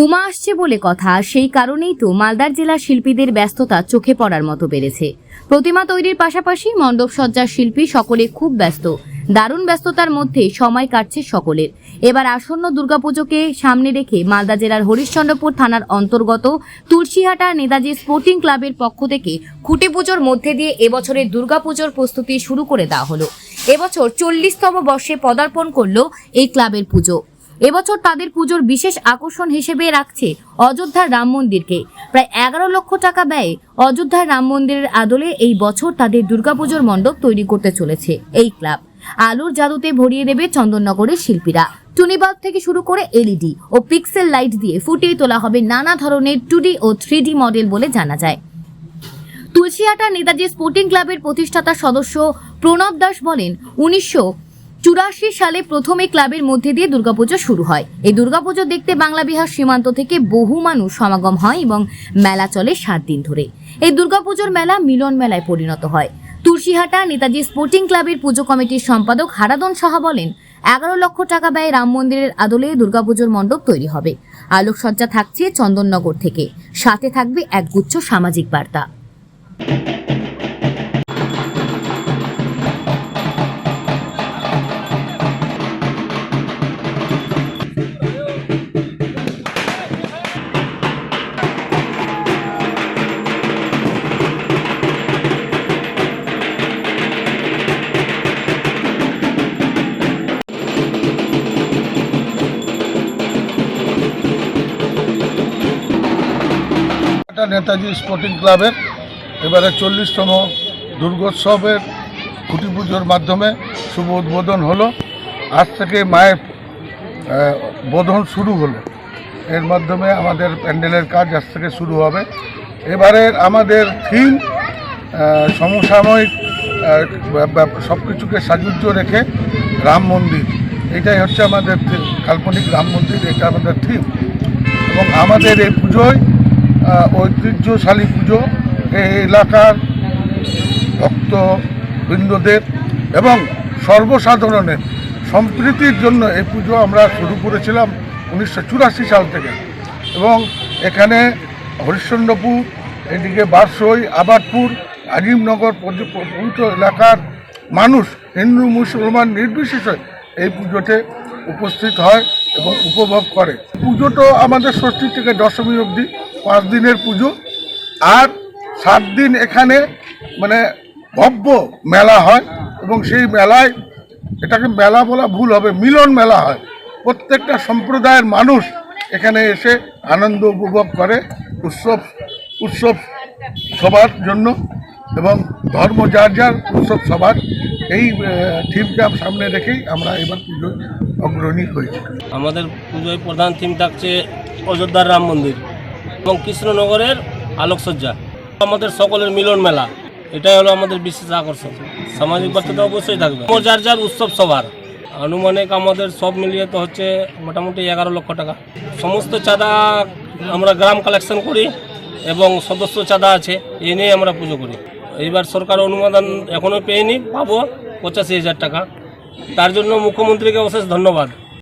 উমা আসছে বলে কথা, সেই কারণেই তো মালদার জেলার শিল্পীদের ব্যস্ততা চোখে পড়ার মতো বেড়েছে। প্রতিমা তৈরির পাশাপাশি মণ্ডপ সজ্জার শিল্পী সকলে খুব ব্যস্ত। দারুণ ব্যস্ততার মধ্যে সময় কাটছে সকলের। এবার আসন্ন দুর্গাপুজোকে সামনে রেখে মালদা জেলার হরিশ্চন্দ্রপুর থানার অন্তর্গত তুলসীহাটা নেতাজি স্পোর্টিং ক্লাবের পক্ষ থেকে খুঁটি পুজোর মধ্যে দিয়ে এবছরের দুর্গাপুজোর প্রস্তুতি শুরু করে দেওয়া হলো। এবছর 40তম বর্ষে পদার্পণ করলো এই ক্লাবের পুজো। এবছর তাদের পুজোর বিশেষ আকর্ষণ হিসেবে রাখছে অযোধ্যার রাম মন্দিরকে। প্রায় 11 লক্ষ টাকা ব্যয়ে অযোধ্যার রাম মন্দিরের আদলে এই বছর তাদের দুর্গাপুজোর মণ্ডপ তৈরি করতে চলেছে এই ক্লাব। আলোর জাদুতে ভরিয়ে দেবে চন্দননগরের শিল্পীরা। টুনিবাল্ব থেকে শুরু করে এলইডি ও পিক্সেল লাইট দিয়ে ফুটিয়ে তোলা হবে নানা ধরনের 2D ও 3D মডেল বলে জানা যায়। তুলসীহাটা নেতাজি স্পোর্টিং ক্লাবের প্রতিষ্ঠাতা সদস্য প্রণব দাস বলেন, 1984 সালে প্রথমে ক্লাবের মধ্যে দিয়ে দুর্গাপুজো শুরু হয়। এই দুর্গাপুজো দেখতে বাংলা বিহার সীমান্ত থেকে বহু মানুষ সমাগম হয় এবং মেলা চলে 7 দিন ধরে। এই দুর্গাপুজোর মেলা মিলন মেলায় পরিণত হয়। তুলসীহাটা নেতাজি স্পোর্টিং ক্লাবের পুজো কমিটির সম্পাদক হারাদন সাহা বলেন, 11 লক্ষ টাকা ব্যয়ে রাম মন্দিরের আদলে দুর্গাপুজোর মণ্ডপ তৈরি হবে। আলোকসজ্জা থাকছে চন্দননগর থেকে, সাথে থাকবে একগুচ্ছ সামাজিক বার্তা। নেতাজি স্পোর্টিং ক্লাবের এবারে 40তম দুর্গোৎসবের খুঁটি পুজোর মাধ্যমে শুভ উদ্বোধন হলো। আজ থেকে মায়ের বোধন শুরু হলো। এর মাধ্যমে আমাদের প্যান্ডেলের কাজ আজ থেকে শুরু হবে। এবারের আমাদের থিম সমসাময়িক সব কিছুকে সাজুজ্য রেখে রাম মন্দির, এটাই হচ্ছে আমাদের কাল্পনিক রাম মন্দির, এটা আমাদের থিম। এবং আমাদের এই পুজোয় ঐতিহ্যশালী পুজো, এই এলাকার ভক্তবৃন্দদের এবং সর্বসাধারণের সম্প্রীতির জন্য এই পুজো আমরা শুরু করেছিলাম 1984 সাল থেকে। এবং এখানে হরিশ্চন্দ্রপুর, এদিকে বারসই, আবাদপুর, আজিমনগর পবিত্র এলাকার মানুষ হিন্দু মুসলমান নির্বিশেষে এই পুজোতে উপস্থিত হয় এবং উপভোগ করে। পুজোটা আমাদের ষষ্ঠী থেকে দশমী অবধি 5 দিনের পুজো। আর 7 দিন এখানে মানে ভব্য মেলা হয় এবং সেই মেলায়, এটাকে মেলা বলা ভুল হবে, মিলন মেলা হয়। প্রত্যেকটা সম্প্রদায়ের মানুষ এখানে এসে আনন্দ উপভোগ করে উৎসব সবার জন্য, এবং ধর্ম যার যার, উৎসব সবার। এই থিমটা সামনে রেখেই আমরা এবার পুজোয় অগ্রণী হয়েছি। আমাদের পুজোয় প্রধান থিম থাকছে অযোধ্যার রাম মন্দির এবং কৃষ্ণনগরের আলোকসজ্জা। আমাদের সকলের মিলন মেলা, এটাই হলো আমাদের বিশেষ আকর্ষণ। সামাজিক বার্তা অবশ্যই থাকবে। যার যার উৎসব সবার আনুমানিক আমাদের সব মিলিয়ে তো হচ্ছে মোটামুটি 11 লক্ষ টাকা। সমস্ত চাঁদা আমরা গ্রাম কালেকশন করি এবং সদস্য চাঁদা আছে, এ নিয়ে আমরা পুজো করি। এইবার সরকার অনুমোদন এখনও পেয়নি, পাবো 85,000 টাকা। তার জন্য মুখ্যমন্ত্রীকে অশেষ ধন্যবাদ।